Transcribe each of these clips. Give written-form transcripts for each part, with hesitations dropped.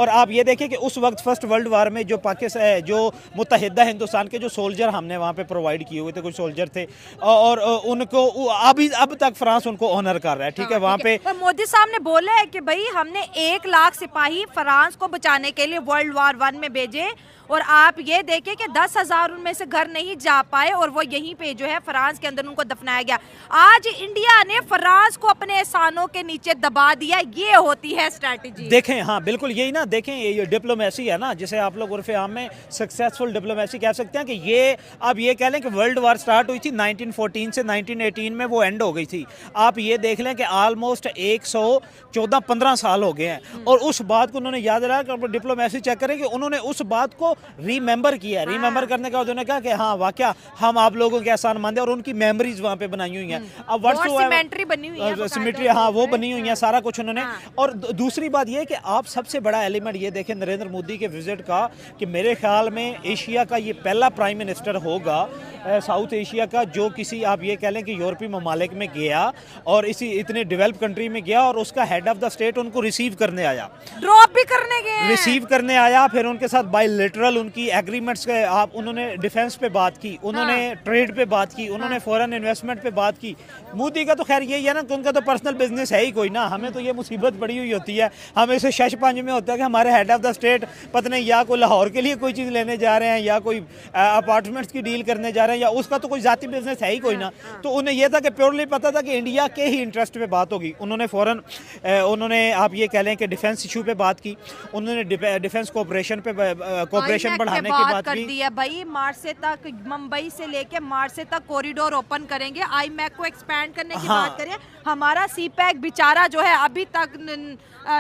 और आप ये देखें कि उस वक्त फर्स्ट वर्ल्ड वार में जो पाकिस्तान जो मुत्तहिदा हिंदुस्तान के जो सोल्जर हमने वहाँ पे प्रोवाइड किए हुए थे, कुछ सोल्जर थे, और उनको अब तक फ्रांस उनको ऑनर कर रहा है, ठीक है वहाँ पे। और मोदी साहब ने बोला है कि भाई हमने 1 लाख सिपाही फ्रांस को बचाने के लिए वर्ल्ड वार 1 में भेजे, और आप ये देखें कि 10,000 उनमें से घर नहीं जा पाए और वो यहीं पे जो है फ्रांस के अंदर उनको दफनाया गया। आज इंडिया ने फ्रांस को अपने एहसानों के नीचे दबा दिया, ये होती है स्ट्रैटेजी। देखें, हाँ बिल्कुल यही ना, देखें ये डिप्लोमेसी है ना, जिसे आप लोग उर्फ़े आम में सक्सेसफुल डिप्लोमेसी कह सकते हैं, कि ये आप ये कह लें कि वर्ल्ड वार स्टार्ट हुई थी 1914 से 1918 में वो एंड हो गई थी। आप ये देख लें कि ऑलमोस्ट 114-15 साल हो गए हैं, और उस बात को उन्होंने याद रखा। डिप्लोमेसी चेक करें कि उन्होंने उस बात को रिमेंबर किया। रिमेंबर करने का उन्होंने कहा कि हाँ वाकया हम आप लोगों के एहसान मंद हैं, और उनकी मेमोरीज वहाँ पे बनाई हुई हैं। अब सिमेट्री बनी हुई है, सिमेट्री, हाँ वो बनी हुई है, सारा कुछ उन्होंने। और दूसरी बात ये कि आप सबसे बड़ा एलिमेंट ये देखें नरेंद्र मोदी के विजिट का, कि मेरे ख्याल में एशिया का ये पहला प्राइम मिनिस्टर होगा साउथ एशिया का जो किसी आप ये कह लें कि यूरोपीय ममालिक में गया, और इसी इतने डेवलप कंट्री में गया, और उसका हेड ऑफ द स्टेट उनको रिसीव करने आया, ड्रॉप भी करने गए, रिसीव करने आया। फिर उनके साथ बायलैटरल उनकी एग्रीमेंट्स के आप उन्होंने डिफेंस पे बात की, उन्होंने ट्रेड पे बात की, उन्होंने फॉरेन इन्वेस्टमेंट पे बात की। मोदी का तो खैर यही है ना कि उनका तो पर्सनल बिजनेस है ही कोई ना, हमें तो ये मुसीबत पड़ी हुई होती है, हमें इसे शश पंज में होता है कि हमारे हेड ऑफ द स्टेट पता नहीं या कोई लाहौर के लिए कोई चीज़ लेने जा रहे हैं, या कोई अपार्टमेंट्स की डील करने जा रहे हैं, या उसका तो कोई जाती बिजनेस है ही कोई ना। तो उन्हें यह था कि प्योरली पता था कि इंडिया के ही इंटरेस्ट पे बात होगी। उन्होंने फॉरेन उन्होंने आप ये कह लें कि डिफेंस इशू पे बात की, उन्होंने डिफेंस कोऑपरेशन पे कोऑपरेशन बढ़ाने की बात कर की। दी है भाई, मार्से तक, मुंबई से लेके मार्से तक कॉरिडोर ओपन करेंगे, आईमैक को एक्सपैंड करने की बात करें। हमारा सीपैक बेचारा जो है अभी तक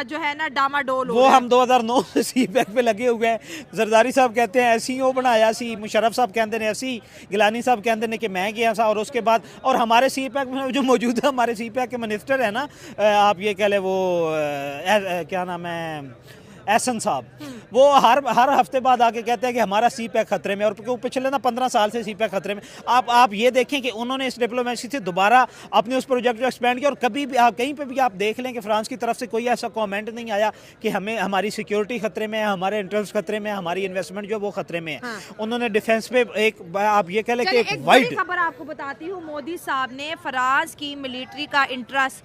जो है ना डामाडोल, वो हम 2009 से सीपैक पे लगे हुए हैं। जरदारी साहब कहते हैं ऐसी वो बनाया सी, मुशर्रफ साहब कहते हैं ऐसी, गिलानी साहब कहते हैं कि मैं गया था, और उसके बाद और हमारे सीपैक में जो मौजूदा हमारे सीपैक के मिनिस्टर है ना, आप ये कह लें वो क्या नाम है, एहसन साहब, वो हर हफ्ते बाद आके कहते हैं कि हमारा सीपैक खतरे में, और पिछले ना 15 साल से सीपैक खतरे में। आप ये देखें कि उन्होंने इस डिप्लोमेसी से दोबारा अपने उस प्रोजेक्ट को एक्सपेंड किया, और कभी भी आप कहीं पे भी आप देख लें कि फ्रांस की तरफ से कोई ऐसा कमेंट नहीं आया कि हमें हमारी सिक्योरिटी खतरे में है, हमारे इंटरेस्ट खतरे में है, हमारी इन्वेस्टमेंट जो वो खतरे में है। उन्होंने डिफेंस पे एक आप ये कह लें कि एक वाइड खबर आपको बताती हूँ, मोदी साहब ने फ्रांस की मिलिट्री का इंटरेस्ट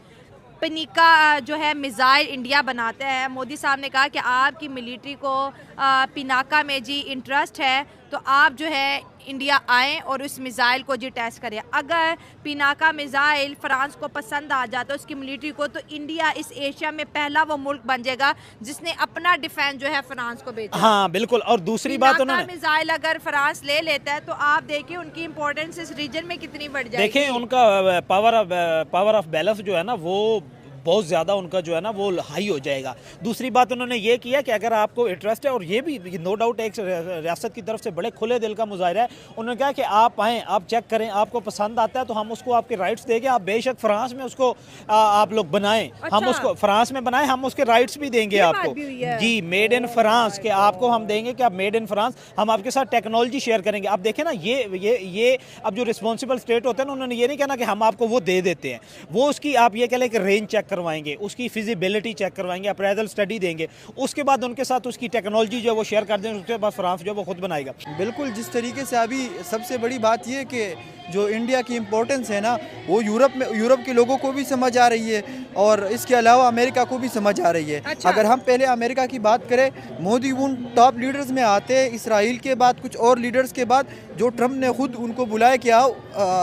पिनिका जो है मिसाइल इंडिया बनाता है। मोदी साहब ने कहा कि आपकी मिलिट्री को पिनाका में जी इंटरेस्ट है, तो आप जो है इंडिया आएँ और उस मिसाइल को जी टेस्ट करें। अगर पिनाका मिसाइल फ्रांस को पसंद आ जाता है उसकी मिलिट्री को, तो इंडिया इस एशिया में पहला वो मुल्क बन जाएगा जिसने अपना डिफेंस जो है फ्रांस को भेजा। हाँ बिल्कुल। और दूसरी बात उन्होंने मिसाइल अगर फ्रांस ले लेता है तो आप देखिए उनकी इंपॉर्टेंस इस रीजन में कितनी बढ़ जाएगी। देखें उनका पावर ऑफ बैलेंस जो है ना वो बहुत ज़्यादा उनका जो है ना वो हाई हो जाएगा। दूसरी बात उन्होंने ये किया कि अगर आपको इंटरेस्ट है, और ये भी नो डाउट एक रियासत की तरफ से बड़े खुले दिल का मुजाहरा है, उन्होंने कहा कि आप आएँ, आप चेक करें, आपको पसंद आता है तो हम उसको आपके राइट्स देंगे, आप बेशक फ्रांस में उसको आप लोग बनाएं। अच्छा। हम उसको फ्रांस में बनाएं, हम उसके राइट्स भी देंगे आपको जी, मेड इन फ्रांस के आपको हम देंगे कि आप मेड इन फ्रांस, हम आपके साथ टेक्नोलॉजी शेयर करेंगे। आप देखें ना ये अब जो रिस्पॉन्सिबल स्टेट होते हैं ना, उन्होंने ये नहीं कहना कि हम आपको वो दे देते हैं, वो उसकी आप ये कह लें कि रेंज चेक करवाएंगे, उसकी फिजिबिलिटी चेक करवाएंगे, अप्रेजल स्टडी देंगे, उसके बाद उनके साथ उसकी टेक्नोलॉजी जो है वो शेयर कर देंगे, उसके बाद फ्रांस जो है वो खुद बनाएगा। बिल्कुल, जिस तरीके से अभी सबसे बड़ी बात ये कि जो इंडिया की इम्पोर्टेंस है ना वो यूरोप के लोगों को भी समझ आ रही है, और इसके अलावा अमेरिका को भी समझ आ रही है। अच्छा। अगर हम पहले अमेरिका की बात करें, मोदी उन टॉप लीडर्स में आते हैं, इसराइल के बाद कुछ और लीडर्स के बाद, जो ट्रम्प ने खुद उनको बुलाया कि आओ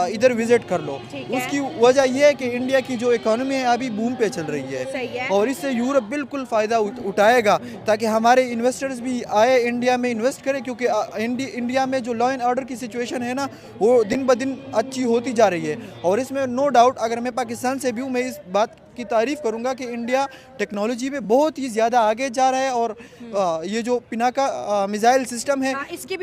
इधर विजिट कर लो। उसकी वजह यह है कि इंडिया की जो इकोनॉमी है अभी बूम पे चल रही है, और इससे यूरोप बिल्कुल फ़ायदा उठाएगा, ताकि हमारे इन्वेस्टर्स भी आए इंडिया में इन्वेस्ट करें, क्योंकि इंडिया में जो लॉ एंड ऑर्डर की सिचुएशन है ना वो दिन ब दिन अच्छी होती जा रही है। और इसमें नो डाउट अगर मैं पाकिस्तान से भी हूँ, मैं इस बात की तारीफ़ करूंगा कि इंडिया टेक्नोलॉजी में बहुत ही ज़्यादा आगे जा रहा है, और ये जो पिनाका मिसाइल सिस्टम है, इसकी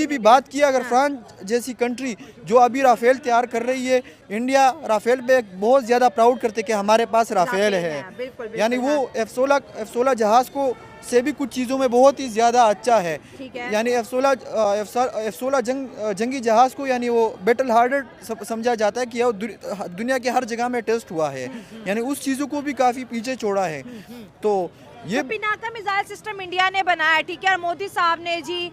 भी बात की। अगर फ्रांस जैसी कंट्री जो अभी राफेल तैयार कर रही है, इंडिया राफेल पे बहुत ज़्यादा प्राउड करते कि हमारे पास राफेल है, यानी वो F-16 जहाज़ को से भी कुछ चीज़ों में बहुत ही ज़्यादा अच्छा है। यानी F-16 जंगी जहाज़ को यानी वो बैटल हार्डेड समझा जाता है कि वो दुनिया के हर जगह में टेस्ट हुआ है, यानी उस चीज़ों को भी काफ़ी पीछे छोड़ा है। तो ये पिनाका मिसाइल सिस्टम इंडिया ने बनाया, ठीक है, और मोदी साहब ने जी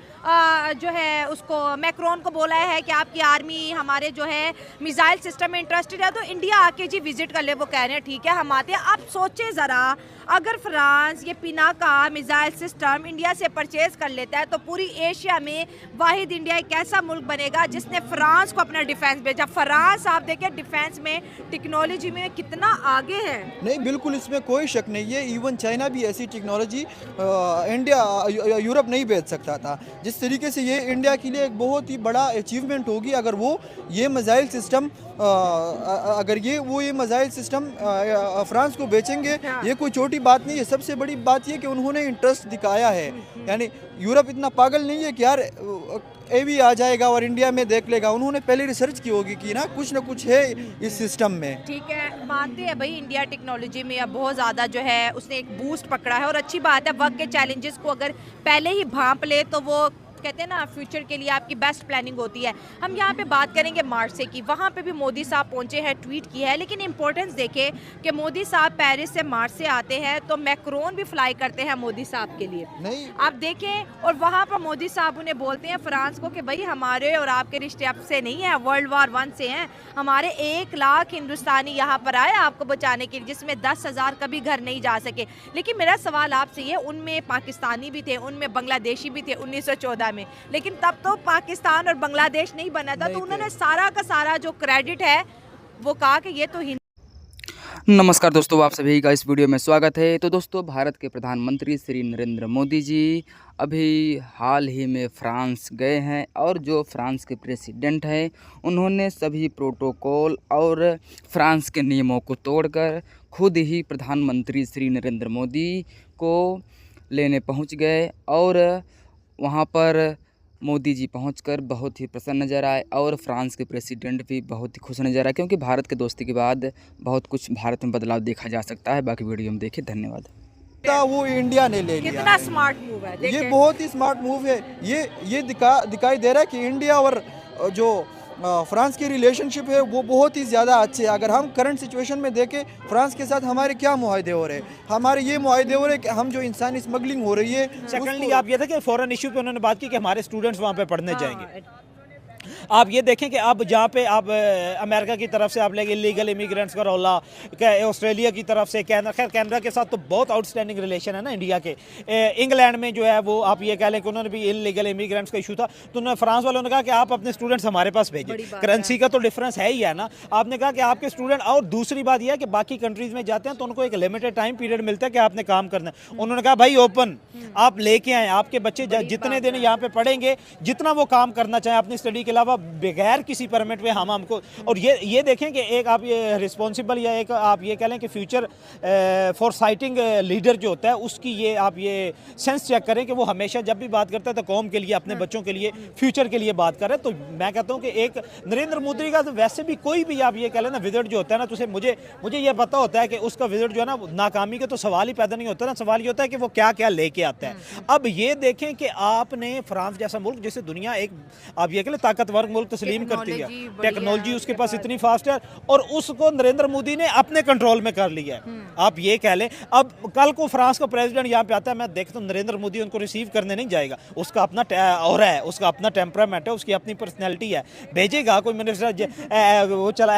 जो है उसको मैक्रोन को बोला है कि आपकी आर्मी हमारे जो है मिसाइल सिस्टम में इंटरेस्टेड है तो इंडिया आके जी विजिट कर ले। वो कह रहे हैं ठीक है हम आते हैं। आप सोचे ज़रा, अगर फ्रांस ये पिनाका मिसाइल सिस्टम इंडिया से परचेज कर लेता है तो पूरी एशिया में वाहिद इंडिया एक ऐसा मुल्क बनेगा जिसने फ्रांस को अपना डिफेंस भेजा। फ्रांस आप देखें डिफेंस में टेक्नोलॉजी में कितना आगे है। नहीं, बिल्कुल इसमें कोई शक नहीं है। इवन चाइना भी ऐसी टेक्नोलॉजी इंडिया यूरोप नहीं भेज सकता था। जिस तरीके से ये इंडिया के लिए एक बहुत ही बड़ा अचीवमेंट होगी अगर वो ये मिसाइल सिस्टम अगर ये मिसाइल सिस्टम फ्रांस को बेचेंगे। ये कोई छोटी बात नहीं है। सबसे बड़ी बात ये कि उन्होंने इंटरेस्ट दिखाया है। यानी यूरोप इतना पागल नहीं है कि यार एवी आ जाएगा और इंडिया में देख लेगा। उन्होंने पहले रिसर्च की होगी कि ना कुछ है इस सिस्टम में। ठीक है, मानते हैं भाई इंडिया टेक्नोलॉजी में अब बहुत ज़्यादा जो है उसने एक बूस्ट पकड़ा है और अच्छी बात है। वक्त के चैलेंजेस को अगर पहले ही भांप ले तो वो कहते हैं ना फ्यूचर के लिए आपकी बेस्ट प्लानिंग होती है। हम यहाँ पे बात करेंगे मार्से की, वहाँ पे भी मोदी साहब पहुँचे हैं, ट्वीट किया है। लेकिन इंपॉर्टेंस देखें कि मोदी साहब पेरिस से मार्से आते हैं तो मैक्रोन भी फ्लाई करते हैं मोदी साहब के लिए। नहीं, आप देखें और वहाँ पर मोदी साहब उन्हें बोलते हैं फ्रांस को कि भाई हमारे और आपके रिश्ते अब से नहीं है, World War I से हैं। हमारे 1 लाख हिंदुस्तानी यहाँ पर आए आपको बचाने के लिए, जिसमें 10,000 कभी घर नहीं जा सके। लेकिन मेरा सवाल आपसे ये, उनमें पाकिस्तानी भी थे, उनमें बांग्लादेशी भी थे 1914 में, लेकिन तब तो पाकिस्तान और बांग्लादेश नहीं बना था। तो उन्होंने सारा का सारा जो क्रेडिट है वो कहा कि ये तो नमस्कार दोस्तों, आप सभी का इस वीडियो में स्वागत है। तो दोस्तों, भारत के प्रधानमंत्री श्री नरेंद्र मोदी जी अभी हाल ही में फ्रांस गए हैं और जो फ्रांस के प्रेसिडेंट हैं उन्होंने सभी प्रोटोकॉल और फ्रांस के नियमों को तोड़कर खुद ही प्रधानमंत्री श्री नरेंद्र मोदी को लेने पहुंच गए और वहां पर मोदी जी पहुंचकर बहुत ही प्रसन्न नज़र आए और फ्रांस के प्रेसिडेंट भी बहुत ही खुश नज़र आए, क्योंकि भारत के दोस्ती के बाद बहुत कुछ भारत में बदलाव देखा जा सकता है। बाकी वीडियो में देखिए, धन्यवाद। वो इंडिया ने ले लिया। कितना स्मार्ट मूव है, ये बहुत ही स्मार्ट मूव है। ये दिखाई दे रहा है कि इंडिया और जो फ्रांस की रिलेशनशिप है वो बहुत ही ज़्यादा अच्छे है। अगर हम करंट सिचुएशन में देखें फ्रांस के साथ हमारे क्या मुआहदे हो रहे हैं, हमारे ये मुआहदे हो रहे हैं कि हम जो इंसानी स्मगलिंग हो रही है। सेकंडली आप ये था कि फॉरेन इशू पे उन्होंने बात की कि हमारे स्टूडेंट्स वहाँ पे पढ़ने जाएंगे। आप ये देखें कि अब जहाँ पे आप अमेरिका की तरफ से आप लेंगे इलीगल इमिग्रेंट्स का रौला, ऑस्ट्रेलिया की तरफ से कैनेडा के साथ तो बहुत आउटस्टैंडिंग रिलेशन है ना इंडिया के। इंग्लैंड में जो है वो आप ये कह लें कि उन्होंने भी इलीगल इमिग्रेंट्स का इशू था तो उन्होंने फ्रांस वालों ने कहा कि आप अपने स्टूडेंट्स हमारे पास भेजें। करेंसी का तो डिफरेंस है ही है ना। आपने कहा कि आपके स्टूडेंट, और दूसरी बात यह है कि बाकी कंट्रीज़ में जाते हैं तो उनको एक लिमिटेड टाइम पीरियड मिलता है कि आपने काम करना है। उन्होंने कहा भाई ओपन आप लेके आएँ, आपके बच्चे जितने दिन यहाँ पे पढ़ेंगे, जितना वो काम करना चाहें अपनी स्टडी के अलावा बगैर किसी परमिट में हमको। और ये देखें कि एक आप ये रिस्पॉन्सिबल या एक आप ये कह लें कि फ्यूचर फॉर साइटिंग लीडर जो होता है उसकी ये आप ये सेंस चेक करें कि वो हमेशा जब भी बात करता है तो कौम के लिए, अपने बच्चों के लिए, फ्यूचर के लिए बात करे। तो मैं कहता हूँ कि एक नरेंद्र मोदी का तो वैसे भी कोई भी आप ये कह लें ना विजिट जो होता है ना, तो मुझे ये पता होता है कि उसका विजिट जो है ना नाकामी का तो सवाल ही पैदा नहीं होता ना। सवाल ये होता है कि वो क्या क्या लेके आता है। अब ये देखें कि आपने फ्रांस जैसा मुल्क जिसे दुनिया एक आप ये कह लें ताकतवर मुल्क तस्लीम करती है, टेक्नोलॉजी उसके पास इतनी फास्ट है और उसको नरेंद्र मोदी ने अपने कंट्रोल में कर लिया है। आप ये कह लें अब कल को फ्रांस का प्रेसिडेंट यहाँ पे आता है, मैं देखता हूँ नरेंद्र मोदी उनको रिसीव करने नहीं जाएगा। उसका अपना और है, उसका अपना टेम्परामेंट है, उसकी अपनी पर्सनैलिटी है, भेजेगा कोई मिनिस्टर वो चला